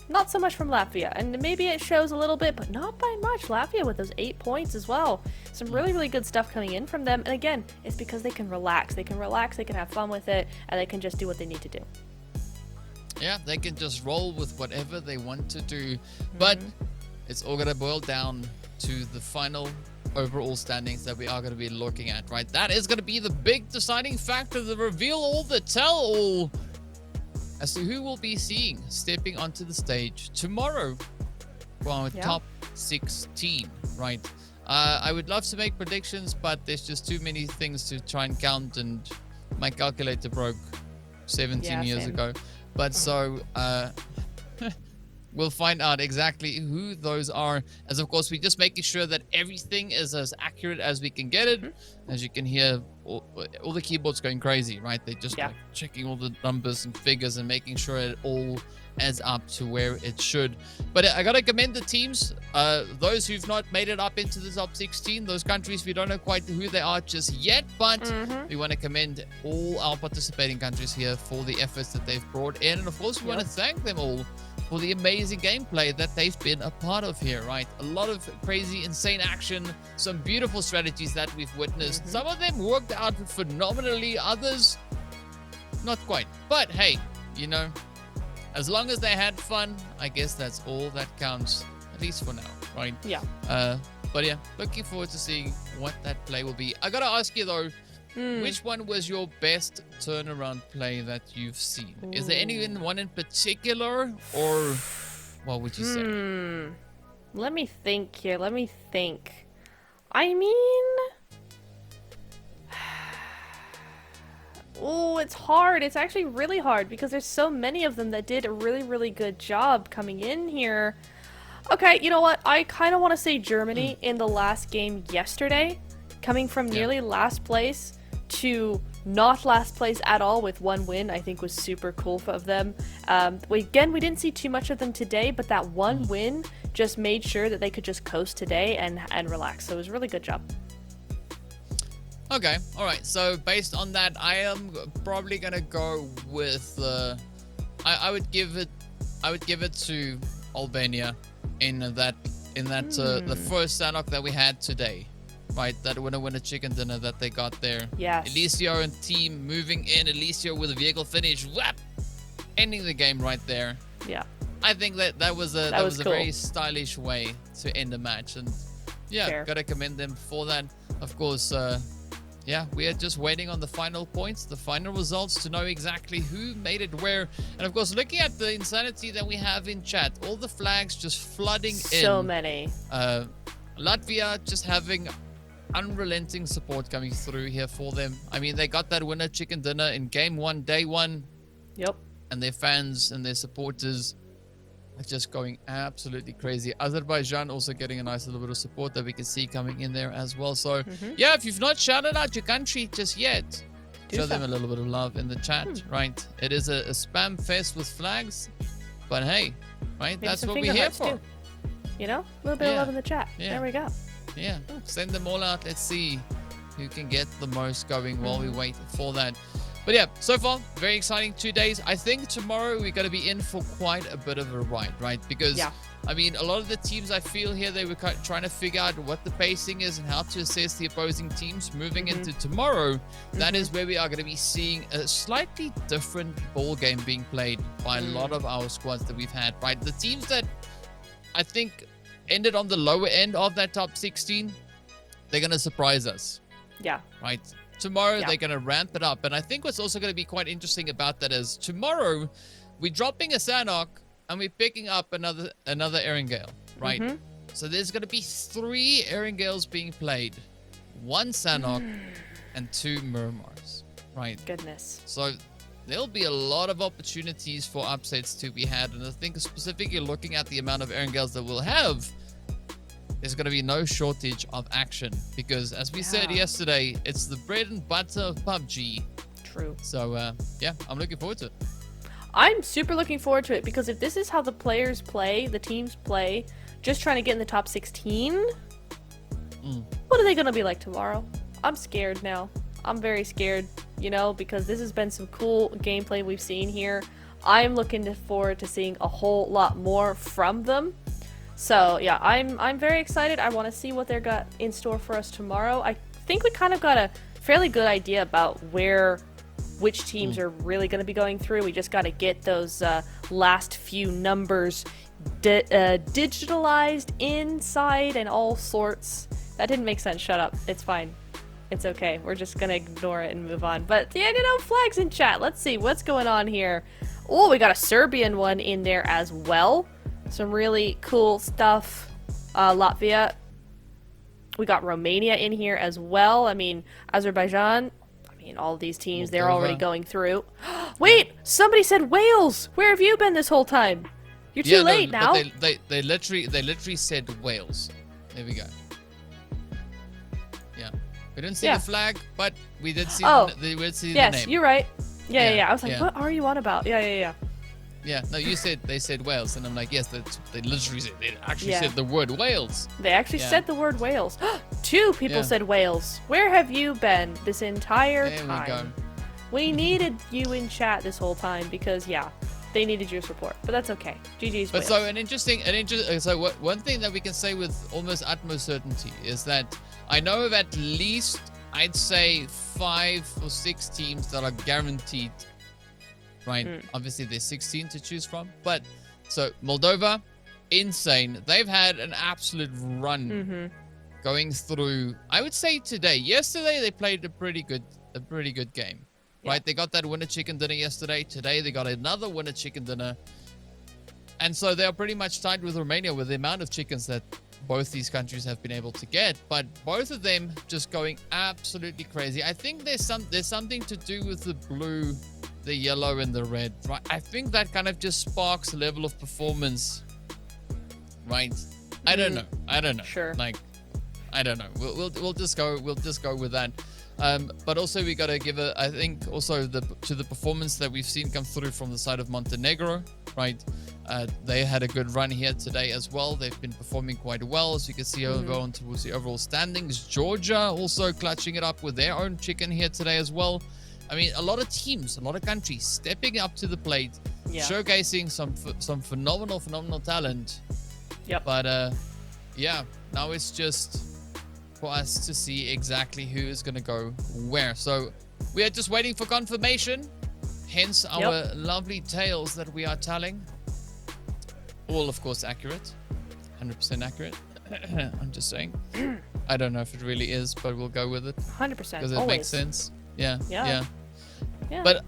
not so much from Latvia. And maybe it shows a little bit, but not by much. Latvia with those 8 points as well. Some really, really good stuff coming in from them. And again, it's because they can relax. They can relax, they can have fun with it, and they can just do what they need to do. Yeah, they can just roll with whatever they want to do. But it's all going to boil down to the final overall standings that we are going to be looking at, right? That is going to be the big deciding factor, the reveal all, the tell all as to who we'll be seeing stepping onto the stage tomorrow for our top 16, right? I would love to make predictions, but there's just too many things to try and count, and my calculator broke 17 years ago. But so we'll find out exactly who those are, as of course we're just making sure that everything is as accurate as we can get it. As you can hear, all the keyboards going crazy, right? They're just like checking all the numbers and figures and making sure it all adds up to where it should. But I gotta commend the teams, those who've not made it up into the top 16, those countries we don't know quite who they are just yet, but we want to commend all our participating countries here for the efforts that they've brought in, and of course we want to thank them all for the amazing gameplay that they've been a part of here, right? A lot of crazy, insane action, some beautiful strategies that we've witnessed. Some of them worked out phenomenally, others not quite. But hey, you know, as long as they had fun, I guess that's all that counts, at least for now, right? Yeah. But yeah, looking forward to seeing what that play will be. I gotta ask you though, which one was your best turnaround play that you've seen? Is there anyone in particular, or what would you say? Let me think here. Let me think. I mean, it's hard. It's actually really hard because there's so many of them that did a really, really good job coming in here. Okay, you know what? I kind of want to say Germany in the last game yesterday, coming from nearly last place to not last place at all with 1 win, I think was super cool of them. We didn't see too much of them today, but that 1 win just made sure that they could just coast today and relax. So it was a really good job. Okay, all right. So based on that, I am probably gonna go with I would give it to Albania in that the first Sanok that we had today. Right, that winner chicken dinner that they got there. Yes. Elisio and team moving in. Elisio with a vehicle finish. Whap! Ending the game right there. Yeah. I think that was a cool. very stylish way to end the match, and yeah, gotta commend them for that. Of course, we are just waiting on the final points, the final results to know exactly who made it where. And of course, looking at the insanity that we have in chat, all the flags just flooding in. So many. Latvia just having unrelenting support coming through here for them. I mean, they got that winner chicken dinner in game 1, day 1. Yep. And their fans and their supporters are just going absolutely crazy. Azerbaijan also getting a nice little bit of support that we can see coming in there as well. So yeah, if you've not shouted out your country just yet, show them a little bit of love in the chat, right? It is a spam fest with flags, but hey, right? Maybe that's what we're here for. Too. You know, a little bit of love in the chat. There we go. Yeah, send them all out. Let's see who can get the most going while we wait for that. But yeah, so far, very exciting 2 days. I think tomorrow we're going to be in for quite a bit of a ride, right? Because, I mean, a lot of the teams I feel here, they were trying to figure out what the pacing is and how to assess the opposing teams moving into tomorrow. That is where we are going to be seeing a slightly different ball game being played by a lot of our squads that we've had, right? The teams that I think ended on the lower end of that top 16, they're going to surprise us. Yeah. Right? Tomorrow, they're going to ramp it up. And I think what's also going to be quite interesting about that is tomorrow, we're dropping a Sanok and we're picking up another Erangel, right? So there's going to be 3 Erangels being played, 1 Sanok and 2 Miramars, right? Goodness. So there'll be a lot of opportunities for upsets to be had. And I think specifically looking at the amount of Erangels that we'll have, there's going to be no shortage of action. Because as we said yesterday, it's the bread and butter of PUBG. True. So, yeah, I'm looking forward to it. I'm super looking forward to it because if this is how the players play, the teams play, just trying to get in the top 16, what are they going to be like tomorrow? I'm scared now. I'm very scared, you know, because this has been some cool gameplay we've seen here. I'm looking forward to seeing a whole lot more from them. So, yeah, I'm very excited. I want to see what they've got in store for us tomorrow. I think we kind of got a fairly good idea about which teams are really going to be going through. We just got to get those last few numbers digitalized inside and all sorts. That didn't make sense. Shut up. It's fine. It's okay. We're just going to ignore it and move on. But yeah, you know, flags in chat. Let's see what's going on here. Oh, we got a Serbian one in there as well. Some really cool stuff. Latvia. We got Romania in here as well. I mean, Azerbaijan. All of these teams, they're already going through. Wait, somebody said Wales. Where have you been this whole time? You're too late now. They literally said Wales. There we go. Yeah, we didn't see the flag, but we did see. The name. Yes, you're right. Yeah. I was like, what are you on about? Yeah. Yeah, no, they said Wales, and I'm like, yes, they literally said, they actually said the word Wales. They actually said the word Wales. 2 people said Wales. Where have you been this entire time? There we go. We needed you in chat this whole time because, they needed your support, but that's okay. GG's But Wales. so one thing that we can say with almost utmost certainty is that I know of at least, I'd say 5 or 6 teams that are guaranteed. Right, obviously there's 16 to choose from, but so Moldova, insane. They've had an absolute run going through. I would say today. Yesterday they played a pretty good game. Right, they got that winner chicken dinner yesterday. Today they got another winner chicken dinner, and so they are pretty much tied with Romania with the amount of chickens that both these countries have been able to get. But both of them just going absolutely crazy. I think there's something to do with the blue, the yellow, and the red, right? I think that kind of just sparks a level of performance, right? I don't know. Sure. Like, I don't know. We'll just go with that. But also we got to give I think also to the performance that we've seen come through from the side of Montenegro, right? They had a good run here today as well. They've been performing quite well, as you can see over on towards the overall standings. Georgia also clutching it up with their own chicken here today as well. I mean, a lot of teams, a lot of countries stepping up to the plate, showcasing some phenomenal talent. Yep. But now it's just for us to see exactly who is going to go where. So we are just waiting for confirmation. Hence our lovely tales that we are telling. All, of course, accurate. 100% accurate. I'm just saying. I don't know if it really is, but we'll go with it. 100%. Because it makes sense. Yeah. Yeah. But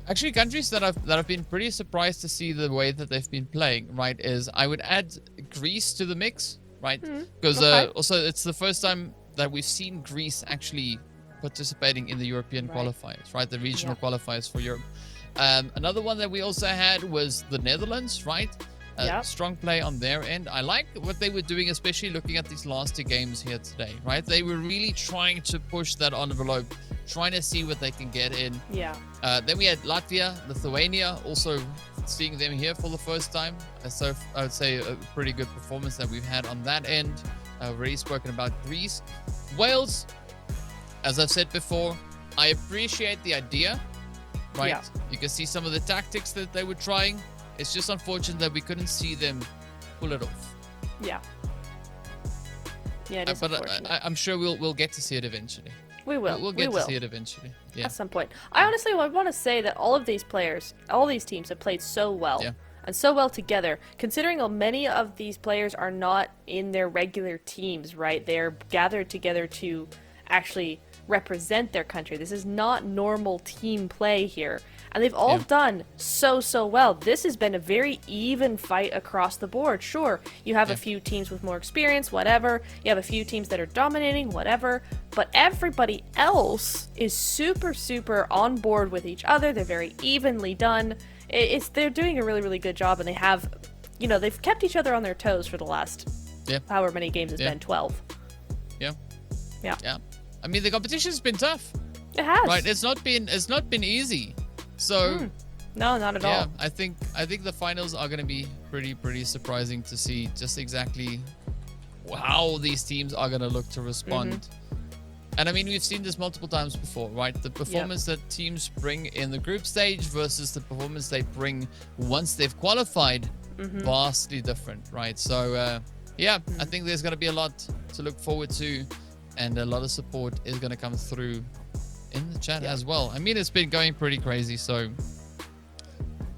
actually, countries that I've been pretty surprised to see the way that they've been playing, right, is I would add Greece to the mix, right? Because also it's the first time that we've seen Greece actually participating in the European qualifiers, right? The regional qualifiers for Europe. Another one that we also had was the Netherlands, right? Strong play on their end. I like what they were doing, especially looking at these last 2 games here today, right? They were really trying to push that envelope, trying to see what they can get in. Then we had Latvia, Lithuania, also seeing them here for the first time. So I would say a pretty good performance that we've had on that end. I've already spoken about Greece. Wales, as I've said before, I appreciate the idea, right? You can see some of the tactics that they were trying. It's just unfortunate that we couldn't see them pull it off. Yeah, it is but unfortunate. I'm sure we'll get to see it eventually. We will. We'll get to see it eventually. Yeah. At some point. I honestly want to say that all of these players, all these teams have played so well. And so well together, considering many of these players are not in their regular teams, right? They're gathered together to actually represent their country. This is not normal team play here. And they've all done so well. This has been a very even fight across the board. Sure, you have a few teams with more experience, whatever. You have a few teams that are dominating, whatever. but everybody else is super, super on board with each other. They're very evenly done. They're doing a really, really good job, and they have, they've kept each other on their toes for the last however many games it's been, 12. Yeah. Yeah. Yeah. I mean, the competition's been tough. It has. Right? It's not been easy. So no, not at all. Yeah, I think the finals are going to be pretty surprising to see just exactly how these teams are going to look to respond. And I mean, we've seen this multiple times before, right? The performance that teams bring in the group stage versus the performance they bring once they've qualified, vastly different, right? So, I think there's going to be a lot to look forward to, and a lot of support is going to come through in the chat as well. I mean, it's been going pretty crazy, so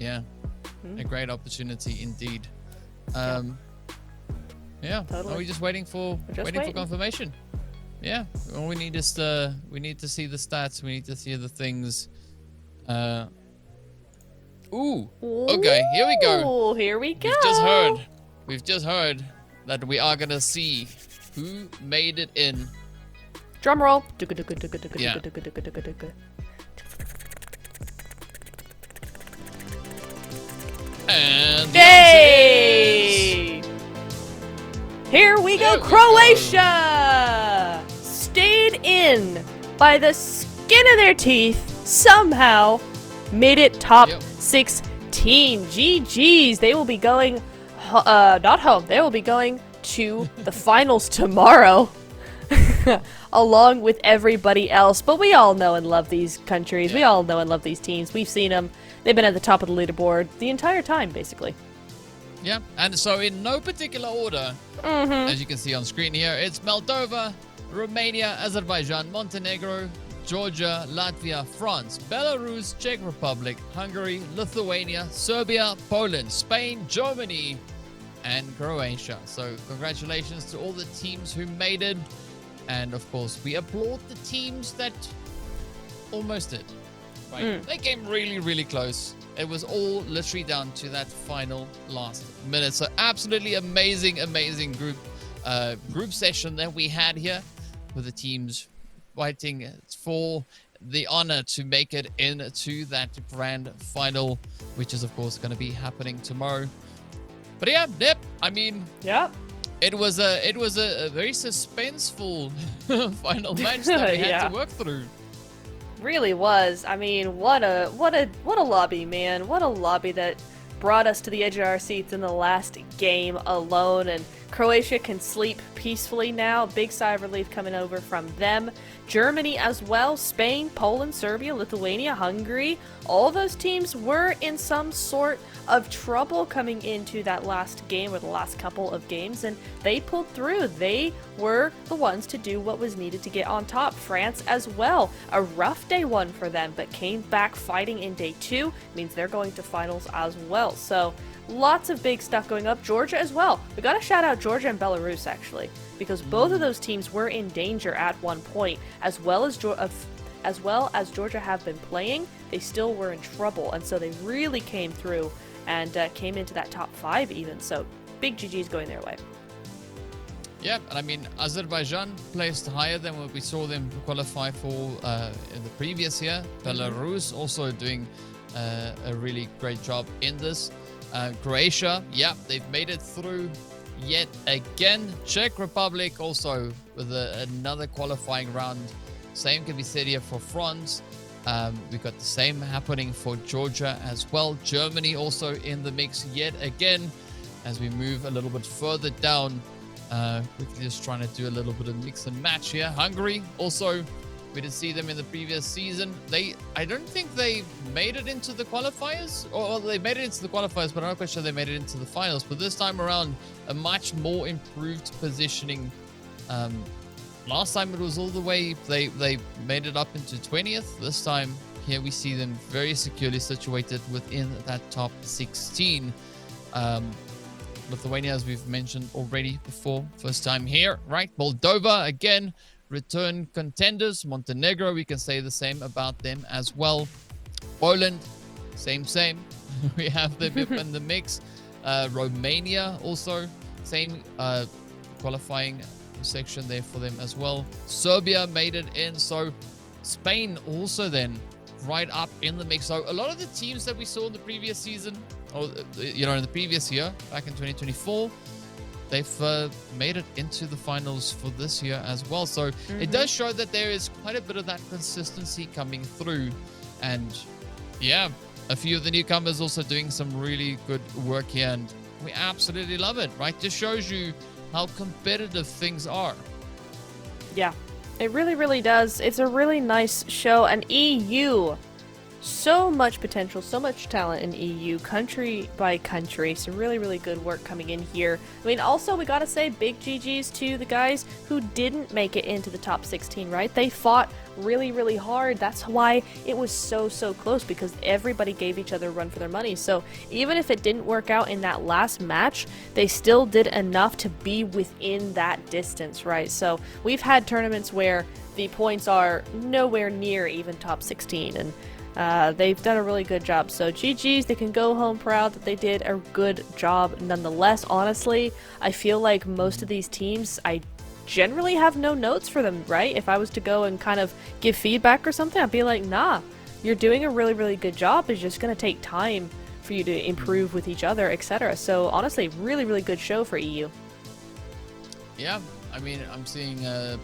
a great opportunity indeed. Totally. Are we just waiting for confirmation? Yeah, all we need is we need to see the stats. We need to see the things. Okay, here we go. Here we go. We've just heard that we are gonna see who made it in. Drum roll. Yeah. And the Yay! Here we go, Croatia! Stayed in by the skin of their teeth, somehow made it top 16. GG's. They will be going, not home, they will be going to the finals tomorrow, along with everybody else. But we all know and love these countries. We all know and love these teams. We've seen them. They've been at the top of the leaderboard the entire time, basically. Yeah, and so in no particular order, as you can see on screen here, it's Moldova, Romania, Azerbaijan, Montenegro, Georgia, Latvia, France, Belarus, Czech Republic, Hungary, Lithuania, Serbia, Poland, Spain, Germany, and Croatia. So congratulations to all the teams who made it. And of course, we applaud the teams that almost did. Right? They came really, really close. It was all literally down to that final last minute. So absolutely amazing group session that we had here with the teams fighting for the honor to make it into that grand final, which is of course going to be happening tomorrow. But I mean, it was a very suspenseful final match that we had to work through. Really was. I mean, what a lobby, man. What a lobby that brought us to the edge of our seats in the last game alone, and Croatia can sleep peacefully now. Big sigh of relief coming over from them. Germany as well, Spain, Poland, Serbia, Lithuania, Hungary. All those teams were in some sort of trouble coming into that last game, or the last couple of games, and they pulled through. They were the ones to do what was needed to get on top. France as well, a rough day one for them, but came back fighting in day two. Means they're going to finals as well. So lots of big stuff going up. Georgia as well. We gotta shout out Georgia and Belarus actually, because both of those teams were in danger at one point, as well as Georgia have been playing. They still were in trouble, and so they really came through and came into that top 5 even. So big GG's going their way. Yeah, and I mean, Azerbaijan placed higher than what we saw them qualify for in the previous year. Belarus also doing a really great job in this. Croatia, they've made it through yet again. Czech Republic also with another qualifying round. Same can be said here for France. We've got the same happening for Georgia as well. Germany also in the mix yet again. As we move a little bit further down, quickly just trying to do a little bit of mix and match here. Hungary also, we did see them in the previous season. I don't think they made it into the qualifiers, or they made it into the qualifiers, but I'm not quite sure they made it into the finals. But this time around, a much more improved positioning. Last time it was all the way, they made it up into 20th. This time, here we see them very securely situated within that top 16. Lithuania, as we've mentioned already before, first time here, right? Moldova, again, return contenders. Montenegro, we can say the same about them as well. Poland, same. We have them in the mix. Romania also, same qualifying section there for them as well. Serbia made it in, so Spain also then right up in the mix. So a lot of the teams that we saw in the previous season, or in the previous year, back in 2024, they've made it into the finals for this year as well. So it does show that there is quite a bit of that consistency coming through. And yeah, a few of the newcomers also doing some really good work here, and we absolutely love it, right? Just shows you how competitive things are. Yeah, it really, really does. It's a really nice show. And EU, so much potential, so much talent in EU, country by country. Some really, really good work coming in here. I mean, also, we gotta say big GGs to the guys who didn't make it into the top 16, right? They fought really, really hard. That's why it was so, so close, because everybody gave each other a run for their money. So even if it didn't work out in that last match, they still did enough to be within that distance, right? So we've had tournaments where the points are nowhere near even top 16, and they've done a really good job. So GG's, they can go home proud that they did a good job nonetheless. Honestly, I feel like most of these teams, I generally have no notes for them, right? If I was to go and kind of give feedback or something, I'd be like, nah, you're doing a really, really good job. It's just going to take time for you to improve with each other, etc. So honestly, really, really good show for EU. Yeah, I mean, I'm seeing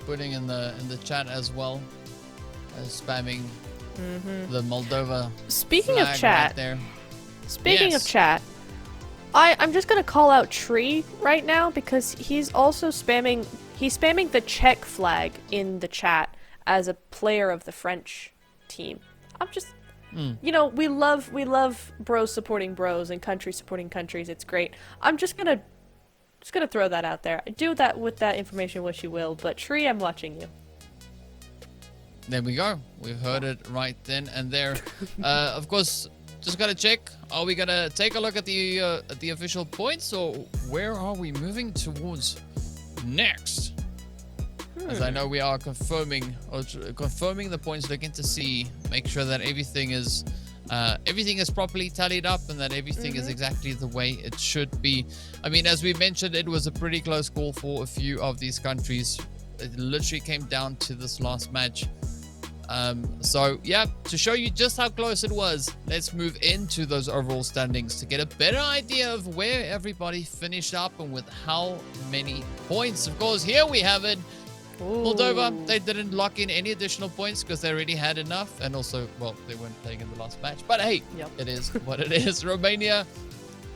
Pudding in the chat as well, spamming the Moldova. Speaking of chat, right there. Speaking of chat, I'm just gonna call out Tree right now, because he's also spamming the Czech flag in the chat as a player of the French team. I'm just we love bros supporting bros and countries supporting countries. It's great. I'm just gonna throw that out there. Do that with that information what you will, but Tree, I'm watching you. There we go. We heard it right then and there. Of course, just gotta check. Are we gonna take a look at the official points, or where are we moving towards next? As I know, we are confirming the points, looking to make sure that everything is properly tallied up, and that everything is exactly the way it should be. I mean, as we mentioned, it was a pretty close call for a few of these countries. It literally came down to this last match. So yeah, to show you just how close it was, let's move into those overall standings to get a better idea of where everybody finished up and with how many points. Of course, here we have it. Moldova, they didn't lock in any additional points because they already had enough, and also, well, they weren't playing in the last match, but hey, It is what it is. Romania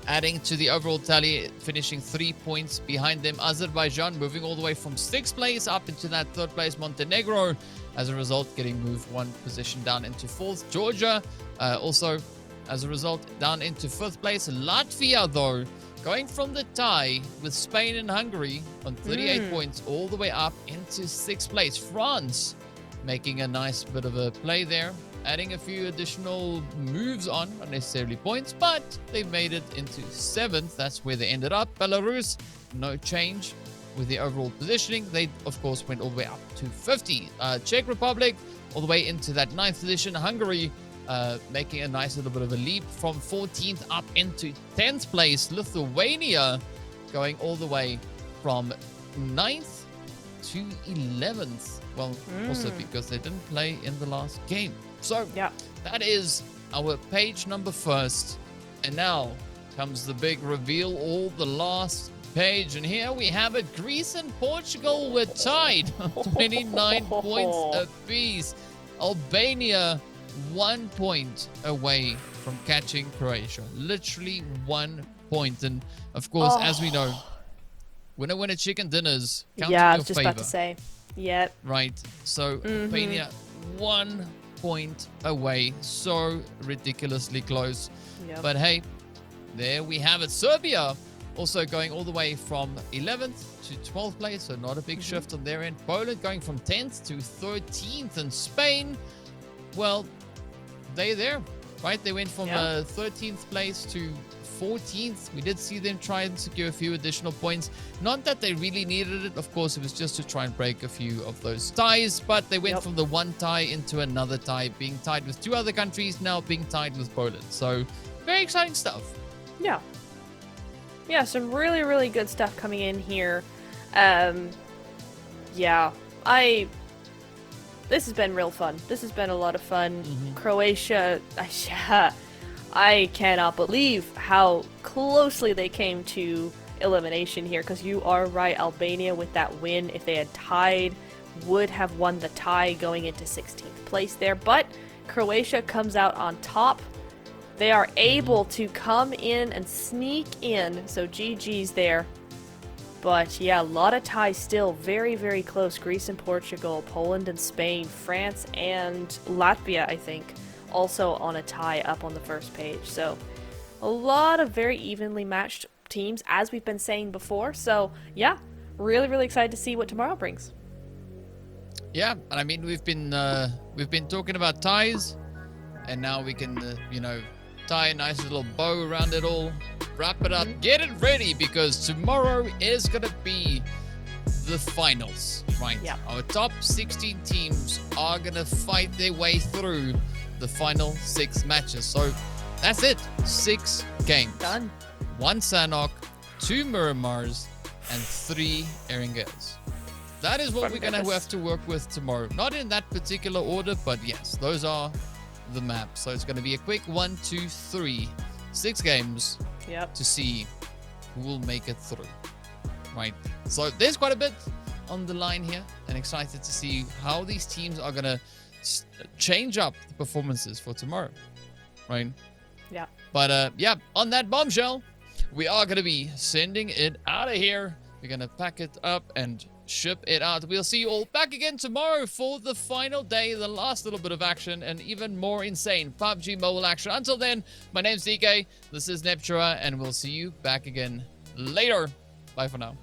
adding to the overall tally, finishing 3 points behind them. Azerbaijan moving all the way from 6th place up into that 3rd place. Montenegro, as a result, getting moved 1 position down into 4th. Georgia, also, as a result, down into 5th place. Latvia, though, going from the tie with Spain and Hungary on 38 points all the way up into 6th place. France making a nice bit of a play there, adding a few additional moves on, not necessarily points, but they've made it into 7th. That's where they ended up. Belarus, no change with the overall positioning. They, of course, went all the way up to 50. Czech Republic, all the way into that 9th position. Hungary, making a nice little bit of a leap from 14th up into 10th place. Lithuania going all the way from 9th to 11th. Well, also because they didn't play in the last game. So that is our page number 1st. And now comes the big reveal, all the last page. And here we have it. Greece and Portugal were tied. 29 points apiece. Albania 1 point away from catching Croatia. Literally 1 point. And of course, as we know, winner chicken dinners count in your favor. I was just about to say. Yep. Right. So Albania 1 point away. So ridiculously close. Yep. But hey, there we have it. Serbia also going all the way from 11th to 12th place. So not a big shift on their end. Poland going from 10th to 13th. And Spain, well, they're there, right? They went from 13th place to 14th. We did see them try and secure a few additional points. Not that they really needed it. Of course, it was just to try and break a few of those ties. But they went from the one tie into another tie, being tied with 2 other countries, now being tied with Poland. So very exciting stuff. Yeah. Yeah, some really, really good stuff coming in here. Yeah, this has been real fun. This has been a lot of fun. Croatia, I cannot believe how closely they came to elimination here, because you are right, Albania with that win, if they had tied, would have won the tie going into 16th place there, but Croatia comes out on top. They are able to come in and sneak in, so GG's there. But yeah, a lot of ties still, very, very close. Greece and Portugal, Poland and Spain, France and Latvia, I think, also on a tie up on the first page. So a lot of very evenly matched teams, as we've been saying before. So yeah, really, really excited to see what tomorrow brings. Yeah, and I mean, we've been talking about ties, and now we can, tie a nice little bow around it all, wrap it up, get it ready, because tomorrow is gonna be the finals, right? Yeah. Our top 16 teams are gonna fight their way through the final 6 matches. So that's it, 6 games. Done. 1 Sanok, 2 Miramars, and 3 Eringas. That is what we're going to have to work with tomorrow. Not in that particular order, but yes, those are the maps. So it's going to be a quick 1, 2, 3, 6 games to see who will make it through. Right? So there's quite a bit on the line here, and excited to see how these teams are going to change up the performances for tomorrow. Right? Yeah. But yeah, on that bombshell, we are going to be sending it out of here. We're going to pack it up and ship it out. We'll see you all back again tomorrow for the final day, the last little bit of action, and even more insane PUBG mobile action. Until then, my name's DK, this is Neptura, and we'll see you back again later. Bye for now.